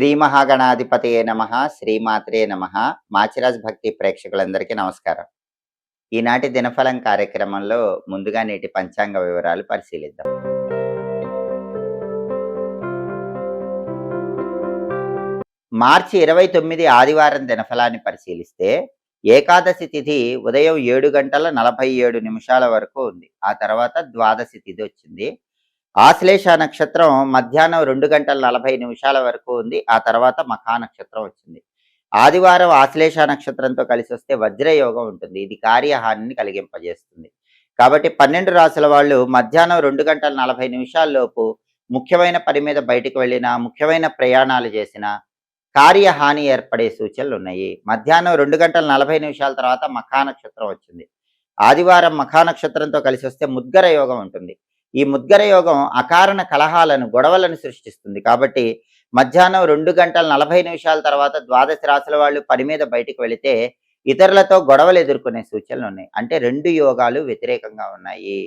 శ్రీ మహాగణాధిపతయే నమః. శ్రీమాత్రే నమః. మాచిరాజ్ భక్తి ప్రేక్షకులందరికీ నమస్కారం. ఈనాటి దినఫలం కార్యక్రమంలో ముందుగా నేటి పంచాంగ వివరాలు పరిశీలిద్దాం. మార్చి 29 ఆదివారం దినఫలాన్ని పరిశీలిస్తే ఏకాదశి తిథి ఉదయం 7:47 వరకు ఉంది. ఆ తర్వాత ద్వాదశి తిథి వచ్చింది. ఆశ్లేష నక్షత్రం మధ్యాహ్నం 2:40 వరకు ఉంది. ఆ తర్వాత మఖా నక్షత్రం వచ్చింది. ఆదివారం ఆశ్లేష నక్షత్రంతో కలిసి వస్తే వజ్రయోగం ఉంటుంది. ఇది కార్యహానిని కలిగింపజేస్తుంది. కాబట్టి 12 రాసుల వాళ్ళు మధ్యాహ్నం 2:40 లోపు ముఖ్యమైన పని మీద బయటకు వెళ్ళినా, ముఖ్యమైన ప్రయాణాలు చేసినా కార్యహాని ఏర్పడే సూచనలు ఉన్నాయి. మధ్యాహ్నం 2:40 తర్వాత మఖా నక్షత్రం వచ్చింది. ఆదివారం మఖా నక్షత్రంతో కలిసి వస్తే ముద్గర యోగం ఉంటుంది. ఈ ముద్గర యోగం అకారణ కలహాలను, గొడవలను సృష్టిస్తుంది. కాబట్టి మధ్యాహ్నం 2:40 తర్వాత ద్వాదశ రాశుల వాళ్ళు పని మీద బయటకు వెళితే ఇతరులతో గొడవలు ఎదుర్కొనే సూచనలు ఉన్నాయి. అంటే 2 యోగాలు వ్యతిరేకంగా ఉన్నాయి.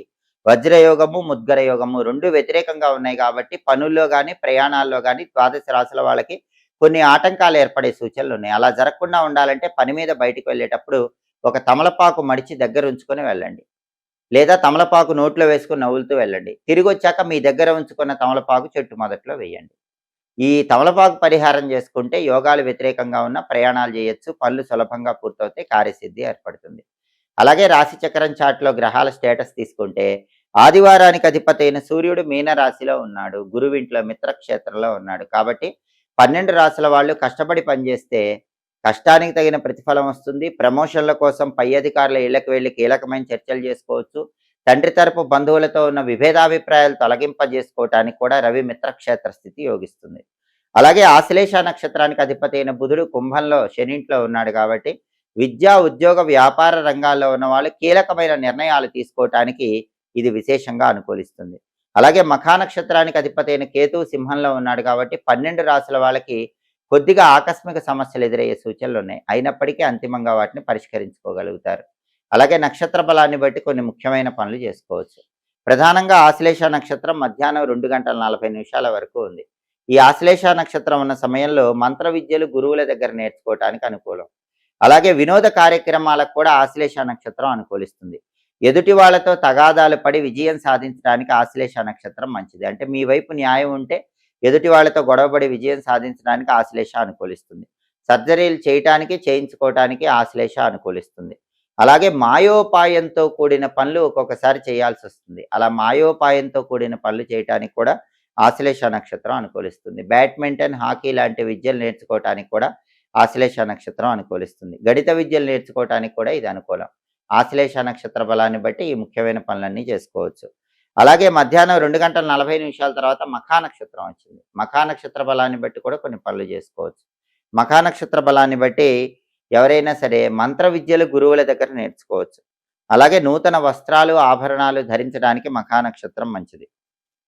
వజ్రయోగము, ముద్గర యోగము 2 వ్యతిరేకంగా ఉన్నాయి. కాబట్టి పనుల్లో కానీ, ప్రయాణాల్లో కానీ ద్వాదశ రాశుల వాళ్ళకి కొన్ని ఆటంకాలు ఏర్పడే సూచనలు ఉన్నాయి. అలా జరగకుండా ఉండాలంటే పని మీద బయటకు వెళ్ళేటప్పుడు ఒక తమలపాకు మడిచి దగ్గర ఉంచుకొని వెళ్ళండి. లేదా తమలపాకు నోట్లో వేసుకుని నవ్వులుతూ వెళ్ళండి. తిరిగి వచ్చాక మీ దగ్గర ఉంచుకున్న తమలపాకు చెట్టు మొదట్లో వేయండి. ఈ తమలపాకు పరిహారం చేసుకుంటే యోగాలు వ్యతిరేకంగా ఉన్న ప్రయాణాలు చేయొచ్చు, పనులు సులభంగా పూర్తవుతాయి, కార్యసిద్ధి ఏర్పడుతుంది. అలాగే రాశి చక్రం చార్ట్లో గ్రహాల స్టేటస్ తీసుకుంటే ఆదివారానికి అధిపతి అయిన సూర్యుడు మీన రాశిలో ఉన్నాడు, గురువింట్లో మిత్రక్షేత్రంలో ఉన్నాడు. కాబట్టి 12 రాశుల వాళ్ళు కష్టపడి పనిచేస్తే కష్టానికి తగిన ప్రతిఫలం వస్తుంది. ప్రమోషన్ల కోసం పై అధికారుల ఇళ్లకు వెళ్లి కీలకమైన చర్చలు చేసుకోవచ్చు. తండ్రి తరపు బంధువులతో ఉన్న విభేదాభిప్రాయాలు తొలగింపజేసుకోవటానికి కూడా రవి మిత్రక్షేత్ర స్థితి యోగిస్తుంది. అలాగే ఆశ్లేష నక్షత్రానికి అధిపతి అయిన బుధుడు కుంభంలో శనింట్లో ఉన్నాడు. కాబట్టి విద్యా, ఉద్యోగ, వ్యాపార రంగాల్లో ఉన్న వాళ్ళు కీలకమైన నిర్ణయాలు తీసుకోవటానికి ఇది విశేషంగా అనుకూలిస్తుంది. అలాగే మఖా నక్షత్రానికి అధిపతి అయిన కేతువు సింహంలో ఉన్నాడు. కాబట్టి 12 రాశుల వాళ్ళకి కొద్దిగా ఆకస్మిక సమస్యలు ఎదురయ్యే సూచనలు ఉన్నాయి. అయినప్పటికీ అంతిమంగా వాటిని పరిష్కరించుకోగలుగుతారు. అలాగే నక్షత్ర బలాన్ని బట్టి కొన్ని ముఖ్యమైన పనులు చేసుకోవచ్చు. ప్రధానంగా ఆశ్లేష నక్షత్రం మధ్యాహ్నం 2:40 వరకు ఉంది. ఈ ఆశ్లేష నక్షత్రం ఉన్న సమయంలో మంత్ర విద్యలు గురువుల దగ్గర నేర్చుకోవటానికి అనుకూలం. అలాగే వినోద కార్యక్రమాలకు కూడా ఆశ్లేష నక్షత్రం అనుకూలిస్తుంది. ఎదుటి వాళ్లతో తగాదాలు పడి విజయం సాధించడానికి ఆశ్లేష నక్షత్రం మంచిది. అంటే మీ వైపు న్యాయం ఉంటే ఎదుటి వాళ్లతో గొడవపడి విజయం సాధించడానికి ఆశ్లేష అనుకూలిస్తుంది. సర్జరీలు చేయటానికి, చేయించుకోవటానికి ఆశ్లేష అనుకూలిస్తుంది. అలాగే మాయోపాయంతో కూడిన పనులు ఒక్కొక్కసారి చేయాల్సి వస్తుంది. అలా మాయోపాయంతో కూడిన పనులు చేయటానికి కూడా ఆశ్లేష నక్షత్రం అనుకూలిస్తుంది. బ్యాడ్మింటన్, హాకీ లాంటి విద్యలు నేర్చుకోవటానికి కూడా ఆశ్లేష నక్షత్రం అనుకూలిస్తుంది. గణిత విద్యలు నేర్చుకోవటానికి కూడా ఇది అనుకూలం. ఆశ్లేష నక్షత్ర బలాన్ని బట్టి ఈ ముఖ్యమైన పనులన్నీ చేసుకోవచ్చు. అలాగే మధ్యాహ్నం 2:40 తర్వాత మఖా నక్షత్రం వచ్చింది. మఖా నక్షత్ర బలాన్ని బట్టి కూడా కొన్ని పనులు చేసుకోవచ్చు. మఖా నక్షత్ర బలాన్ని బట్టి ఎవరైనా సరే మంత్ర విద్యలు గురువుల దగ్గర నేర్చుకోవచ్చు. అలాగే నూతన వస్త్రాలు, ఆభరణాలు ధరించడానికి మఖా నక్షత్రం మంచిది.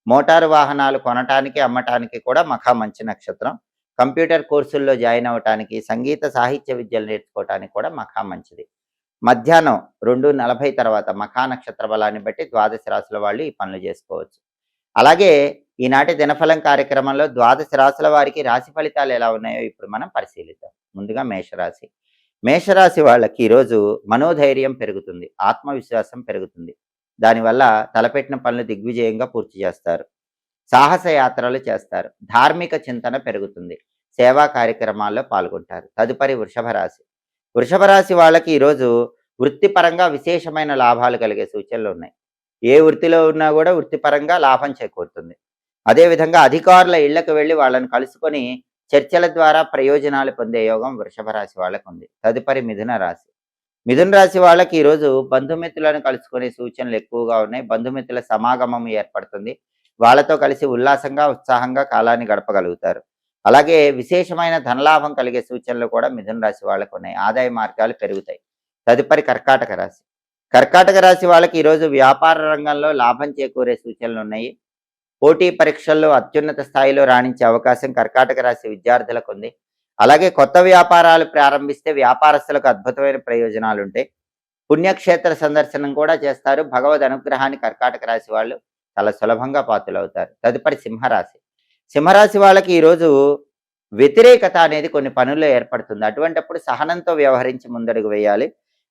మోటారు వాహనాలు కొనటానికి, అమ్మటానికి కూడా మఖా మంచి నక్షత్రం. కంప్యూటర్ కోర్సుల్లో జాయిన్ అవ్వటానికి, సంగీత, సాహిత్య విద్యలు నేర్చుకోవటానికి కూడా మఖా మంచిది. మధ్యాహ్నం 2:40 తర్వాత మఖా నక్షత్ర బలాన్ని బట్టి ద్వాదశ రాశుల వాళ్ళు ఈ పనులు చేసుకోవచ్చు. అలాగే ఈనాటి దినఫలం కార్యక్రమంలో ద్వాదశ రాశుల వారికి రాశి ఫలితాలు ఎలా ఉన్నాయో ఇప్పుడు మనం పరిశీలిద్దాం. ముందుగా మేషరాశి. మేషరాశి వాళ్ళకి ఈరోజు మనోధైర్యం పెరుగుతుంది, ఆత్మవిశ్వాసం పెరుగుతుంది. దానివల్ల తలపెట్టిన పనులు దిగ్విజయంగా పూర్తి చేస్తారు. సాహస యాత్రలు చేస్తారు. ధార్మిక చింతన పెరుగుతుంది. సేవా కార్యక్రమాల్లో పాల్గొంటారు. తదుపరి వృషభ రాశి. వృషభ రాశి వాళ్ళకి ఈరోజు వృత్తిపరంగా విశేషమైన లాభాలు కలిగే సూచనలు ఉన్నాయి. ఏ వృత్తిలో ఉన్నా కూడా వృత్తిపరంగా లాభం చేకూరుతుంది. అదేవిధంగా అధికారుల ఇళ్లకు వెళ్ళి వాళ్ళని కలుసుకొని చర్చల ద్వారా ప్రయోజనాలు పొందే యోగం వృషభ రాశి వాళ్ళకు ఉంది. తదుపరి మిథున రాశి. మిథున రాశి వాళ్ళకి ఈరోజు బంధుమిత్రులను కలుసుకునే సూచనలు ఎక్కువగా ఉన్నాయి. బంధుమిత్రుల సమాగమం ఏర్పడుతుంది. వాళ్ళతో కలిసి ఉల్లాసంగా, ఉత్సాహంగా కాలాన్ని గడపగలుగుతారు. అలాగే విశేషమైన ధనలాభం కలిగే సూచనలు కూడా మిథున రాశి వాళ్ళకు ఉన్నాయి. ఆదాయ మార్గాలు పెరుగుతాయి. తదుపరి కర్కాటక రాశి. కర్కాటక రాశి వాళ్ళకి ఈరోజు వ్యాపార రంగంలో లాభం చేకూరే సూచనలు ఉన్నాయి. పోటీ పరీక్షల్లో అత్యున్నత స్థాయిలో రాణించే అవకాశం కర్కాటక రాశి విద్యార్థులకు ఉంది. అలాగే కొత్త వ్యాపారాలు ప్రారంభిస్తే వ్యాపారస్తులకు అద్భుతమైన ప్రయోజనాలు ఉంటాయి. పుణ్యక్షేత్ర సందర్శనం కూడా చేస్తారు. భగవద్ అనుగ్రహాన్ని కర్కాటక రాశి వాళ్ళు చాలా సులభంగా పాత్రులవుతారు. తదుపరి సింహరాశి. సింహరాశి వాళ్ళకి ఈరోజు వ్యతిరేకత అనేది కొన్ని పనుల్లో ఏర్పడుతుంది. అటువంటప్పుడు సహనంతో వ్యవహరించి ముందడుగు వేయాలి.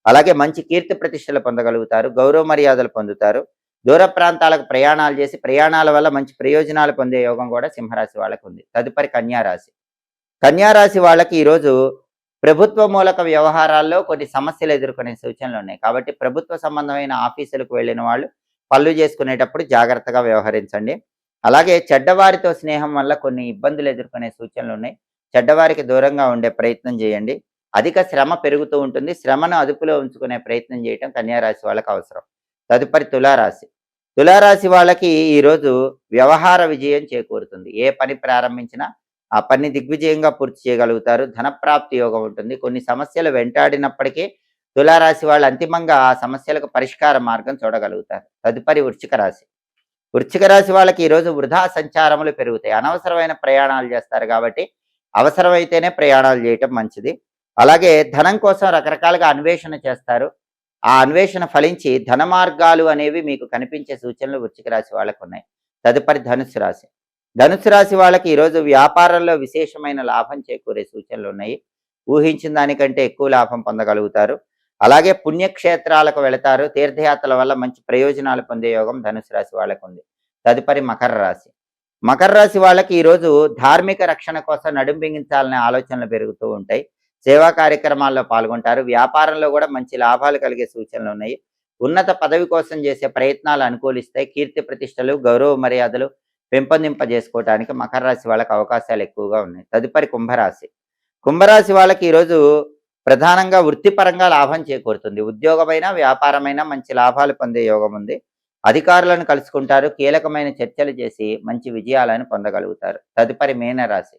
అలాగే మంచి కీర్తి ప్రతిష్టలు పొందగలుగుతారు. గౌరవ మర్యాదలు పొందుతారు. దూర ప్రాంతాలకు ప్రయాణాలు చేసి ప్రయాణాల వల్ల మంచి ప్రయోజనాలు పొందే యోగం కూడా సింహరాశి వాళ్ళకు ఉంది. తదుపరి కన్యా రాశి. కన్యా రాశి వాళ్ళకి ఈరోజు ప్రభుత్వ మూలక వ్యవహారాల్లో కొన్ని సమస్యలు ఎదుర్కొనే సూచనలు ఉన్నాయి. కాబట్టి ప్రభుత్వ సంబంధమైన ఆఫీసులకు వెళ్ళిన వాళ్ళు పనులు చేసుకునేటప్పుడు జాగ్రత్తగా వ్యవహరించండి. అలాగే చెడ్డవారితో స్నేహం వల్ల కొన్ని ఇబ్బందులు ఎదుర్కొనే సూచనలు ఉన్నాయి. చెడ్డవారికి దూరంగా ఉండే ప్రయత్నం చేయండి. అధిక శ్రమ పెరుగుతూ ఉంటుంది. శ్రమను అదుపులో ఉంచుకునే ప్రయత్నం చేయటం కన్యా రాశి వాళ్ళకి అవసరం. తదుపరి తులారాశి. తులారాశి వాళ్ళకి ఈరోజు వ్యవహార విజయం చేకూరుతుంది. ఏ పని ప్రారంభించినా ఆ పని దిగ్విజయంగా పూర్తి చేయగలుగుతారు. ధనప్రాప్తి యోగం ఉంటుంది. కొన్ని సమస్యలు వెంటాడినప్పటికీ తులారాశి వాళ్ళు అంతిమంగా ఆ సమస్యలకు పరిష్కార మార్గం చూడగలుగుతారు. తదుపరి వృశ్చిక రాశి. వృశ్చిక రాశి వాళ్ళకి ఈరోజు వృధా సంచారములు పెరుగుతాయి. అనవసరమైన ప్రయాణాలు చేస్తారు కాబట్టి అవసరమైతేనే ప్రయాణాలు చేయటం మంచిది. అలాగే ధనం కోసం రకరకాలుగా అన్వేషణ చేస్తారు. ఆ అన్వేషణ ఫలించి ధన మార్గాలు అనేవి మీకు కనిపించే సూచనలు వృశ్చిక రాశి వాళ్ళకు ఉన్నాయి. తదుపరి ధనుస్సు రాశి. ధనుస్సు రాశి వాళ్ళకి ఈరోజు వ్యాపారంలో విశేషమైన లాభం చేకూరే సూచనలు ఉన్నాయి. ఊహించిన దానికంటే ఎక్కువ లాభం పొందగలుగుతారు. అలాగే పుణ్యక్షేత్రాలకు వెళతారు. తీర్థయాత్రల వల్ల మంచి ప్రయోజనాలు పొందే యోగం ధనుసు రాశి వాళ్ళకు ఉంది. తదుపరి మకర రాశి. మకర రాశి వాళ్ళకి ఈరోజు ధార్మిక రక్షణ కోసం నడుం బిగించాలనే ఆలోచనలు పెరుగుతూ ఉంటాయి. సేవా కార్యక్రమాల్లో పాల్గొంటారు. వ్యాపారంలో కూడా మంచి లాభాలు కలిగే సూచనలు ఉన్నాయి. ఉన్నత పదవి కోసం చేసే ప్రయత్నాలు అనుకూలిస్తాయి. కీర్తి ప్రతిష్టలు, గౌరవ మర్యాదలు పెంపొందింపజేసుకోవడానికి మకర రాశి వాళ్ళకి అవకాశాలు ఎక్కువగా ఉన్నాయి. తదుపరి కుంభరాశి. కుంభరాశి వాళ్ళకి ఈరోజు ప్రధానంగా వృత్తిపరంగా లాభం చేకూరుతుంది. ఉద్యోగమైనా వ్యాపారమైనా మంచి లాభాలు పొందే యోగం ఉంది. అధికారులను కలుసుకుంటారు. కీలకమైన చర్చలు చేసి మంచి విజయాలను పొందగలుగుతారు. తదుపరి మీనరాశి.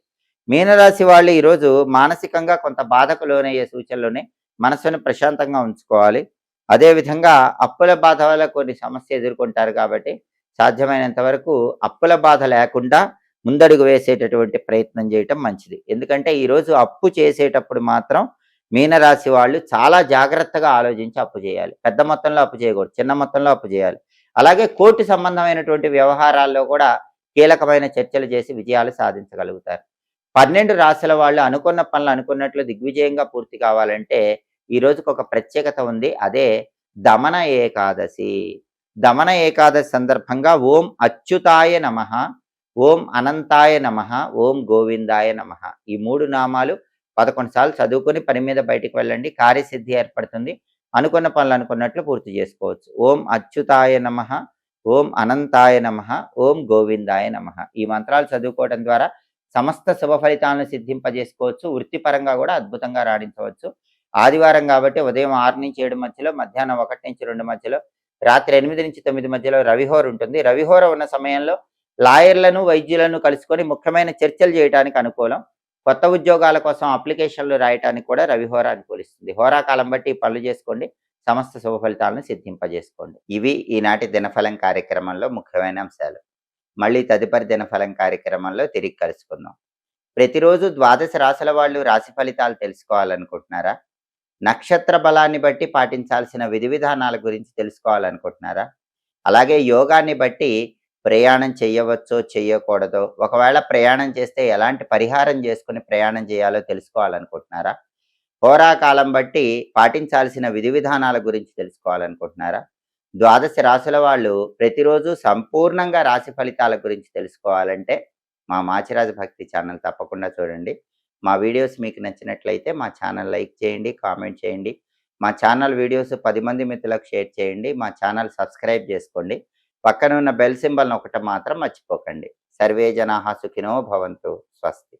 మీనరాశి వాళ్ళు ఈరోజు మానసికంగా కొంత బాధకు లోనయ్యే సూచనలోనే మనసును ప్రశాంతంగా ఉంచుకోవాలి. అదేవిధంగా అప్పుల బాధ వల్ల కొన్ని సమస్య ఎదుర్కొంటారు కాబట్టి సాధ్యమైనంత వరకు అప్పుల బాధ లేకుండా ముందడుగు వేసేటటువంటి ప్రయత్నం చేయటం మంచిది. ఎందుకంటే ఈరోజు అప్పు చేసేటప్పుడు మాత్రం మీనరాశి వాళ్ళు చాలా జాగ్రత్తగా ఆలోచించి అప్పు చేయాలి. పెద్ద మొత్తంలో అప్పు చేయకూడదు. చిన్న మొత్తంలో అప్పు చేయాలి. అలాగే కోర్టు సంబంధమైనటువంటి వ్యవహారాల్లో కూడా కీలకమైన చర్చలు చేసి విజయాలు సాధించగలుగుతారు. 12 రాశుల వాళ్ళు అనుకున్న పనులు అనుకున్నట్లు దిగ్విజయంగా పూర్తి కావాలంటే ఈ రోజుకి ఒక ప్రత్యేకత ఉంది. అదే దమన ఏకాదశి. దమన ఏకాదశి సందర్భంగా ఓం అచ్యుతాయ నమః, ఓం అనంతాయ నమః, ఓం గోవిందాయ నమః ఈ 3 నామాలు 11 సార్లు చదువుకొని పని మీద బయటికి వెళ్ళండి. కార్యసిద్ధి ఏర్పడుతుంది. అనుకున్న పనులు అనుకున్నట్లు పూర్తి చేసుకోవచ్చు. ఓం అచ్యుతాయ నమః, ఓం అనంతాయ నమః, ఓం గోవిందాయ నమః ఈ మంత్రాలు చదువుకోవడం ద్వారా సమస్త శుభ ఫలితాలను సిద్ధింపజేసుకోవచ్చు. వృత్తిపరంగా కూడా అద్భుతంగా రాణించవచ్చు. ఆదివారం కాబట్టి ఉదయం 6 నుంచి 7 మధ్యలో, మధ్యాహ్నం 1 నుంచి 2 మధ్యలో, రాత్రి 8 నుంచి 9 మధ్యలో రవిహోర ఉంటుంది. రవిహోర ఉన్న సమయంలో లాయర్లను, వైద్యులను కలుసుకొని ముఖ్యమైన చర్చలు చేయడానికి అనుకూలం. కొత్త ఉద్యోగాల కోసం అప్లికేషన్లు రాయటానికి కూడా రవిహోర అనుకూలిస్తుంది. హోరాకాలం బట్టి పనులు చేసుకోండి. సమస్త శుభ ఫలితాలను సిద్ధింపజేసుకోండి. ఇవి ఈనాటి దినఫలం కార్యక్రమంలో ముఖ్యమైన అంశాలు. మళ్ళీ తదుపరి దినఫలం కార్యక్రమంలో తిరిగి కలుసుకుందాం. ప్రతిరోజు 12 రాశుల వాళ్ళు రాశి ఫలితాలు తెలుసుకోవాలనుకుంటున్నారా? నక్షత్ర బలాన్ని బట్టి పాటించాల్సిన విధి విధానాల గురించి తెలుసుకోవాలనుకుంటున్నారా? అలాగే యోగాన్ని బట్టి ప్రయాణం చేయవచ్చో చేయకూడదో, ఒకవేళ ప్రయాణం చేస్తే ఎలాంటి పరిహారం చేసుకుని ప్రయాణం చేయాలో తెలుసుకోవాలనుకుంటున్నారా? హోరాకాలం బట్టి పాటించాల్సిన విధి విధానాల గురించి తెలుసుకోవాలనుకుంటున్నారా? 12 రాశుల వాళ్ళు ప్రతిరోజు సంపూర్ణంగా రాశి ఫలితాల గురించి తెలుసుకోవాలంటే మా మాచిరాజు భక్తి ఛానల్ తప్పకుండా చూడండి. మా వీడియోస్ మీకు నచ్చినట్లయితే మా ఛానల్ లైక్ చేయండి, కామెంట్ చేయండి. మా ఛానల్ వీడియోస్ 10 మంది మిత్రులకు షేర్ చేయండి. మా ఛానల్ సబ్స్క్రైబ్ చేసుకోండి. పక్కన ఉన్న బెల్ సింబల్ నొక్కటం మాత్రం మర్చిపోకండి. సర్వే జనాః సుఖినో భవంతు. స్వస్తి.